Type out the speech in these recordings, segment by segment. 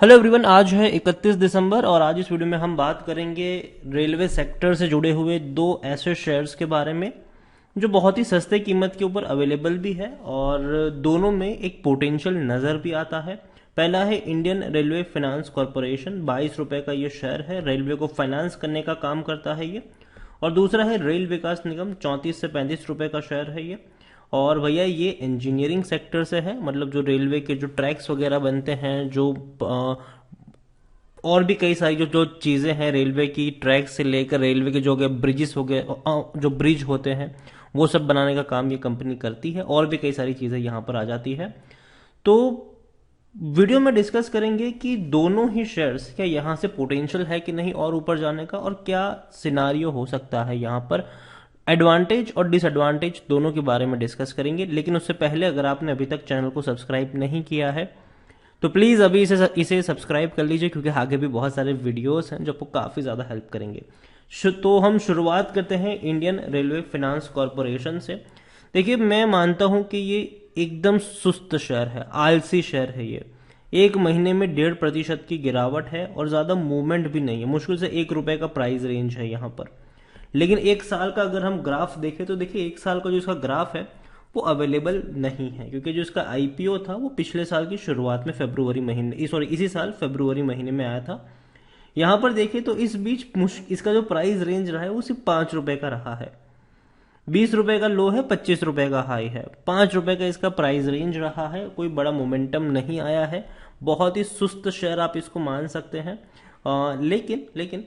Hello everyone, आज है 31 दिसंबर और आज इस वीडियो में हम बात करेंगे रेलवे सेक्टर से जुड़े हुए दो ऐसे शेयर्स के बारे में जो बहुत ही सस्ते कीमत के ऊपर अवेलेबल भी है और दोनों में एक पोटेंशियल नज़र भी आता है। पहला है इंडियन रेलवे फाइनेंस कॉरपोरेशन, 22 रुपए का ये शेयर है, रेलवे को फाइनेंस करने का काम करता है ये। और दूसरा है रेल विकास निगम, 34 से 35 रुपए का शेयर है ये। और भैया ये इंजीनियरिंग सेक्टर से है, मतलब जो रेलवे के जो ट्रैक्स वगैरह बनते हैं, जो और भी कई सारी जो जो चीज़ें हैं रेलवे की, ट्रैक से लेकर रेलवे के जो हो गए ब्रिजेस हो गए, जो ब्रिज होते हैं वो सब बनाने का काम ये कंपनी करती है। और भी कई सारी चीज़ें यहाँ पर आ जाती है। तो वीडियो में डिस्कस करेंगे कि दोनों ही शेयर्स क्या यहाँ से पोटेंशियल है कि नहीं और ऊपर जाने का, और क्या सिनारियो हो सकता है यहाँ पर। एडवांटेज और डिसएडवांटेज दोनों के बारे में डिस्कस करेंगे, लेकिन उससे पहले अगर आपने अभी तक चैनल को सब्सक्राइब नहीं किया है तो प्लीज़ अभी इसे सब्सक्राइब कर लीजिए, क्योंकि आगे भी बहुत सारे वीडियोस हैं जो आपको काफ़ी ज़्यादा हेल्प करेंगे। तो हम शुरुआत करते हैं इंडियन रेलवे फाइनेंस कॉरपोरेशन से। देखिए, मैं मानता हूं कि ये एकदम सुस्त शेयर है, आलसी शेयर है ये। एक महीने में 1.5% की गिरावट है और ज़्यादा मूवमेंट भी नहीं है, मुश्किल से 1 रुपए का प्राइस रेंज है यहाँ पर। लेकिन एक साल का अगर हम ग्राफ देखें तो देखिए, एक साल का जो इसका ग्राफ है वो अवेलेबल नहीं है, क्योंकि जो इसका आईपीओ था वो पिछले साल की शुरुआत में फरवरी महीने, सॉरी इसी साल फरवरी महीने में आया था। यहाँ पर देखिए तो इस बीच इसका जो प्राइस रेंज रहा है वो सिर्फ 5 रुपए का रहा है। 20 रुपए का लो है, 25 रुपए का हाई है, 5 रुपए का इसका प्राइस रेंज रहा है। कोई बड़ा मोमेंटम नहीं आया है, बहुत ही सुस्त शेयर आप इसको मान सकते हैं। लेकिन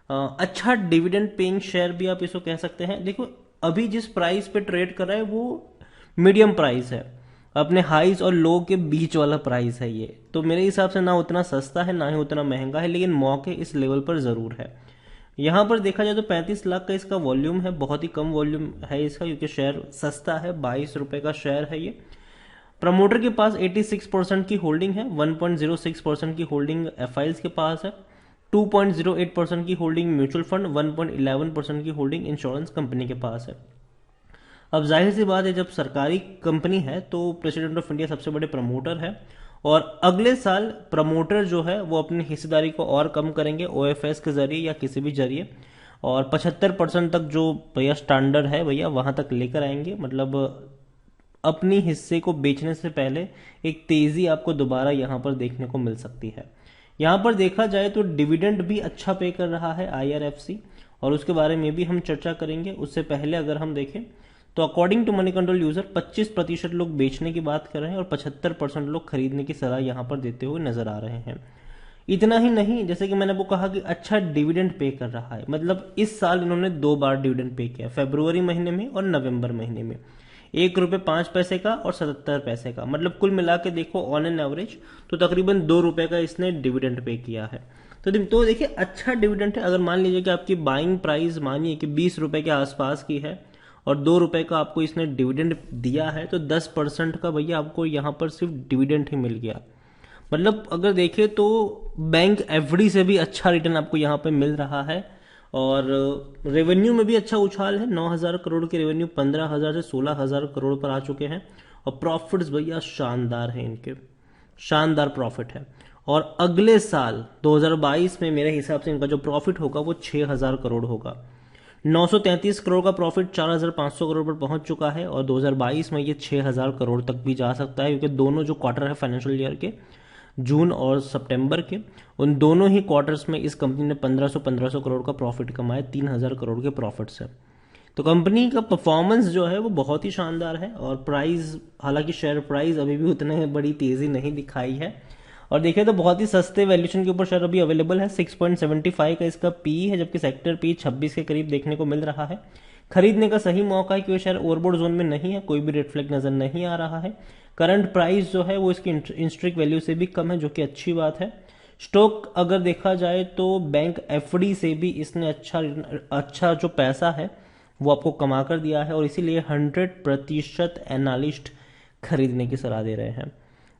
अच्छा डिविडेंड पेइंग शेयर भी आप इसको कह सकते हैं। देखो, अभी जिस प्राइस पे ट्रेड कर रहा है वो मीडियम प्राइस है, अपने हाईज और लो के बीच वाला प्राइस है ये। तो मेरे हिसाब से ना उतना सस्ता है ना ही उतना महंगा है, लेकिन मौके इस लेवल पर जरूर है। यहाँ पर देखा जाए तो 35 लाख का इसका वॉल्यूम है, बहुत ही कम वॉल्यूम है इसका, क्योंकि शेयर सस्ता है, 22 रुपए का शेयर है ये। प्रमोटर के पास 86% की होल्डिंग है, 1.06% की होल्डिंग एफआईएल्स के पास है, 2.08% की होल्डिंग म्यूचुअल फंड, 1.11% की होल्डिंग इंश्योरेंस कंपनी के पास है। अब जाहिर सी बात है, जब सरकारी कंपनी है तो प्रेसिडेंट ऑफ इंडिया सबसे बड़े प्रमोटर है, और अगले साल प्रमोटर जो है वो अपनी हिस्सेदारी को और कम करेंगे ओएफएस के जरिए या किसी भी जरिए, और 75% तक जो भैया स्टैंडर्ड है भैया वहां तक लेकर आएंगे। मतलब अपनी हिस्से को बेचने से पहले एक तेजी आपको दोबारा यहाँ पर देखने को मिल सकती है। यहाँ पर देखा जाए तो डिविडेंड भी अच्छा पे कर रहा है आईआरएफसी, और उसके बारे में भी हम चर्चा करेंगे। उससे पहले अगर हम देखें तो according to Moneycontrol user 25% लोग बेचने की बात कर रहे हैं और 75% लोग खरीदने की सलाह यहाँ पर देते हुए नजर आ रहे हैं। इतना ही नहीं, जैसे कि मैंने वो कहा कि अच्छा डिविडेंड पे कर रहा है, मतलब इस साल इन्होंने 2 बार डिविडेंड पे किया, फरवरी महीने में और नवंबर महीने में, 1 रुपये 5 पैसे का और 77 पैसे का। मतलब कुल मिला के देखो ऑन एन एवरेज तो तकरीबन 2 रुपए का इसने डिविडेंड पे किया है। तो देखिए, अच्छा डिविडेंड है। अगर मान लीजिए कि आपकी बाइंग प्राइस मानिए कि 20 रुपए के आसपास की है और 2 रुपए का आपको इसने डिविडेंड दिया है, तो 10% का भैया आपको यहाँ पर सिर्फ डिविडेंड ही मिल गया। मतलब अगर देखें तो बैंक एफडी से भी अच्छा रिटर्न आपको यहाँ पे मिल रहा है। और रेवेन्यू में भी अच्छा उछाल है, 9,000 करोड़ के रेवेन्यू 15,000 से 16,000 करोड़ पर आ चुके हैं। और प्रॉफिट्स भैया शानदार हैं इनके, शानदार प्रॉफिट है। और अगले साल 2022 में मेरे हिसाब से इनका जो प्रॉफिट होगा वो 6,000 करोड़ होगा। 933 करोड़ का प्रॉफिट 4,500 करोड़ पर पहुंच चुका है, और 2022 में ये 6,000 करोड़ तक भी जा सकता है, क्योंकि दोनों जो क्वार्टर है फाइनेंशियल ईयर के, जून और सितंबर के, उन दोनों ही क्वार्टर्स में इस कंपनी ने 1500 करोड़ का प्रॉफिट कमाया, 3,000 करोड़ के प्रॉफिट से। तो कंपनी का परफॉर्मेंस जो है वो बहुत ही शानदार है। और प्राइस, हालांकि शेयर प्राइस अभी भी उतने बड़ी तेजी नहीं दिखाई है, और देखें तो बहुत ही सस्ते वैल्यूएशन के ऊपर शेयर अभी अवेलेबल है। 6.75 का इसका पी है, जबकि सेक्टर पी 26 के करीब देखने को मिल रहा है। खरीदने का सही मौका है, क्योंकि शेयर ओवरबॉट जोन में नहीं है, कोई भी रेड फ्लैग नजर नहीं आ रहा है। करंट प्राइस जो है वो इसकी इंस्ट्रिक वैल्यू से भी कम है, जो कि अच्छी बात है। स्टॉक अगर देखा जाए तो बैंक एफडी से भी इसने अच्छा जो पैसा है वो आपको कमा कर दिया है, और इसीलिए 100% एनालिस्ट खरीदने की सलाह दे रहे हैं।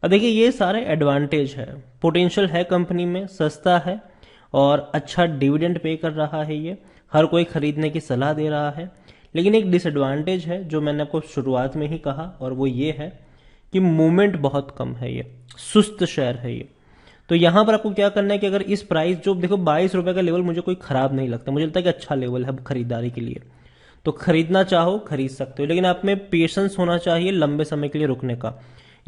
अब देखिए, ये सारे एडवांटेज है, पोटेंशियल है कंपनी में, सस्ता है और अच्छा डिविडेंड पे कर रहा है, ये हर कोई खरीदने की सलाह दे रहा है। लेकिन एक डिसएडवांटेज है जो मैंने आपको शुरुआत में ही कहा, और वो ये है कि मूवमेंट बहुत कम है, ये सुस्त शेयर है ये। तो यहां पर आपको क्या करना है कि अगर इस प्राइस जो देखो 22 रुपए का लेवल मुझे कोई खराब नहीं लगता, मुझे लगता है कि अच्छा लेवल है खरीदारी के लिए, तो खरीदना चाहो खरीद सकते हो, लेकिन आप में पेशेंस होना चाहिए लंबे समय के लिए रुकने का।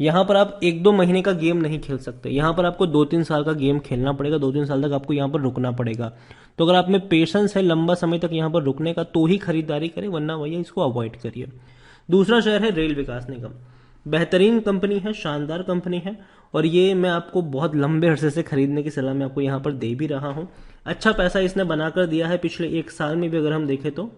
यहाँ पर आप 1-2 महीने का गेम नहीं खेल सकते, यहाँ पर आपको 2-3 साल का गेम खेलना पड़ेगा, 2-3 साल तक आपको यहाँ पर रुकना पड़ेगा। तो अगर आप में पेशेंस है लंबा समय तक यहाँ पर रुकने का तो ही खरीदारी करें, वरना भैया इसको अवॉइड करिए। दूसरा शेयर है रेल विकास निगम। बेहतरीन कंपनी है, शानदार कंपनी है, और ये मैं आपको बहुत लंबे अरसे से खरीदने की सलाह मैं आपको यहाँ पर दे भी रहा हूँ। अच्छा पैसा इसने बनाकर दिया है, पिछले 1 साल में भी अगर हम देखें तो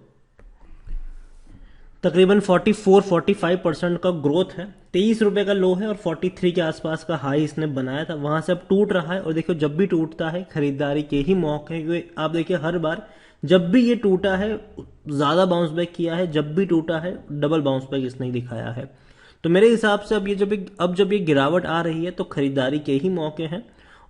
तकरीबन 44-45% का ग्रोथ है। 23 रुपए का लो है और 43 के आसपास का हाई इसने बनाया था, वहां से अब टूट रहा है। और देखो जब भी टूटता है खरीदारी के ही मौके हैं, क्योंकि आप देखिए हर बार जब भी ये टूटा है ज्यादा बाउंस बैक किया है, जब भी टूटा है डबल बाउंस बैक इसने दिखाया है। तो मेरे हिसाब से अब जब ये गिरावट आ रही है तो खरीदारी के ही मौके हैं,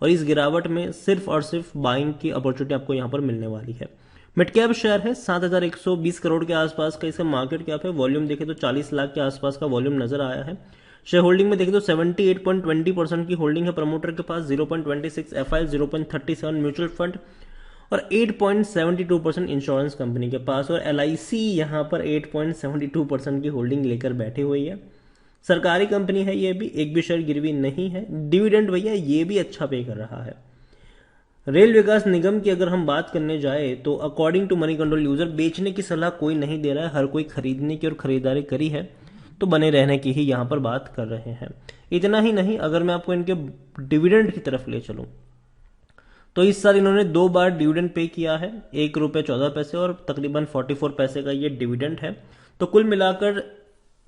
और इस गिरावट में सिर्फ और सिर्फ बाइंग की अपॉर्चुनिटी आपको यहाँ पर मिलने वाली है। मिड कैप शेयर है, 7,120 करोड़ के आसपास का इसका मार्केट कैप है। वॉल्यूम देखें तो 40 लाख के आसपास का वॉल्यूम नजर आया है। शेयर होल्डिंग में देखें तो 78.20% की होल्डिंग है प्रमोटर के पास, 0.26 एफआई, 0.37 म्यूचुअल फंड और 8.72% इंश्योरेंस कंपनी के पास, और एलआईसी यहाँ पर 8.72% की होल्डिंग लेकर बैठी हुई है। सरकारी कंपनी है ये भी, एक भी शेयर गिरवी नहीं है। डिविडेंड भैया ये भी अच्छा पे कर रहा है। रेल विकास निगम की अगर हम बात करने जाए तो according to Moneycontrol user बेचने की सलाह कोई नहीं दे रहा है, हर कोई खरीदने की और खरीदारी करी है तो बने रहने की ही यहाँ पर बात कर रहे हैं। इतना ही नहीं, अगर मैं आपको इनके डिविडेंड की तरफ ले चलूं तो इस साल इन्होंने 2 बार डिविडेंड पे किया है, 1 रुपये 14 पैसे और तकरीबन 44 पैसे का ये डिविडेंड है। तो कुल मिलाकर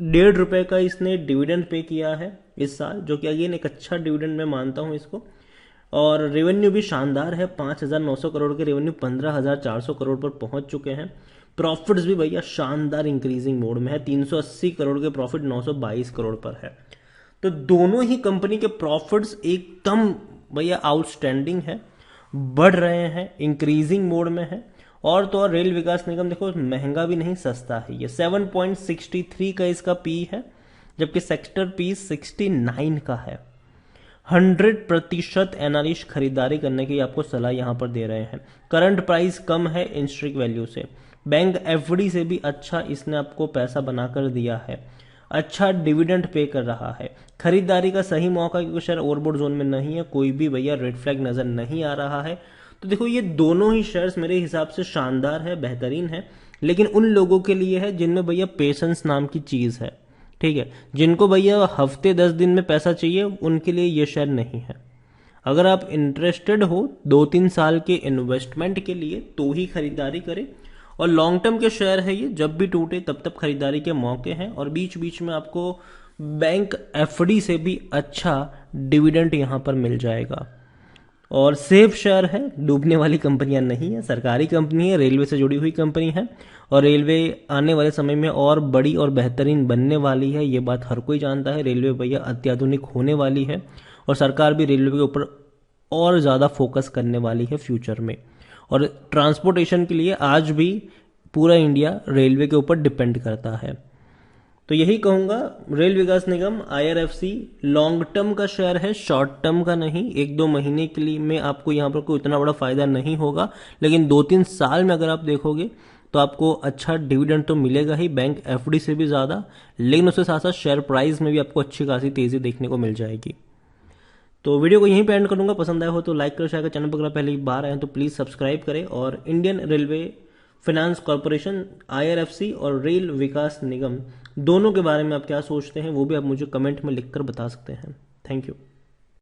1.5 रुपये का इसने डिविडेंड पे किया है इस साल, जो कि अगेन एक अच्छा डिविडेंड मैं मानता हूं इसको। और रेवेन्यू भी शानदार है, 5,900 करोड़ के रेवेन्यू 15,400 करोड़ पर पहुंच चुके हैं। प्रॉफिट्स भी भैया शानदार इंक्रीजिंग मोड में है, 380 करोड़ के प्रॉफिट 922 करोड़ पर है। तो दोनों ही कंपनी के प्रॉफिट्स एकदम भैया आउटस्टैंडिंग है, बढ़ रहे हैं, इंक्रीजिंग मोड में है। और तो और रेल विकास निगम देखो महंगा भी नहीं सस्ता है, ये 7.63 का इसका पी है, जबकि सेक्टर पी 69 का है। 100% एनालिस्ट खरीदारी करने की आपको सलाह यहां पर दे रहे हैं। करंट प्राइस कम है इंस्ट्रिक वैल्यू से, बैंक एफडी से भी अच्छा इसने आपको पैसा बनाकर दिया है, अच्छा डिविडेंड पे कर रहा है। खरीदारी का सही मौका, क्योंकि शेयर ओवरबॉट जोन में नहीं है, कोई भी भैया रेड फ्लैग नजर नहीं आ रहा है। तो देखो ये दोनों ही शेयर्स मेरे हिसाब से शानदार है, बेहतरीन है, लेकिन उन लोगों के लिए है जिनमें भैया पेशेंस नाम की चीज है, ठीक है। जिनको भैया हफ्ते 10 दिन में पैसा चाहिए उनके लिए ये शेयर नहीं है। अगर आप इंटरेस्टेड हो 2-3 साल के इन्वेस्टमेंट के लिए तो ही खरीदारी करें, और लॉन्ग टर्म के शेयर है ये, जब भी टूटे तब तब खरीदारी के मौके हैं। और बीच बीच में आपको बैंक एफडी से भी अच्छा डिविडेंड यहां पर मिल जाएगा। और सेफ शेयर है, डूबने वाली कंपनियां नहीं है, सरकारी कंपनी है, रेलवे से जुड़ी हुई कंपनी है, और रेलवे आने वाले समय में और बड़ी और बेहतरीन बनने वाली है, ये बात हर कोई जानता है। रेलवे भैया अत्याधुनिक होने वाली है, और सरकार भी रेलवे के ऊपर और ज़्यादा फोकस करने वाली है फ्यूचर में। और ट्रांसपोर्टेशन के लिए आज भी पूरा इंडिया रेलवे के ऊपर डिपेंड करता है। तो यही कहूंगा, रेल विकास निगम IRFC लॉन्ग टर्म का शेयर है, शॉर्ट टर्म का नहीं। 1-2 महीने के लिए में आपको यहाँ पर कोई इतना बड़ा फायदा नहीं होगा, लेकिन 2-3 साल में अगर आप देखोगे तो आपको अच्छा डिविडेंड तो मिलेगा ही, बैंक एफडी से भी ज्यादा, लेकिन उसके साथ साथ शेयर प्राइस में भी आपको अच्छी खासी तेजी देखने को मिल जाएगी। तो वीडियो को यहीं पे एंड करूंगा, पसंद आया हो तो लाइक करें, शेयर करें, चैनल पर अगर पहली बार आए तो प्लीज सब्सक्राइब करें। और Indian railway finance corporation, IRFC और रेल विकास निगम दोनों के बारे में आप क्या सोचते हैं वो भी आप मुझे कमेंट में लिखकर बता सकते हैं। Thank you.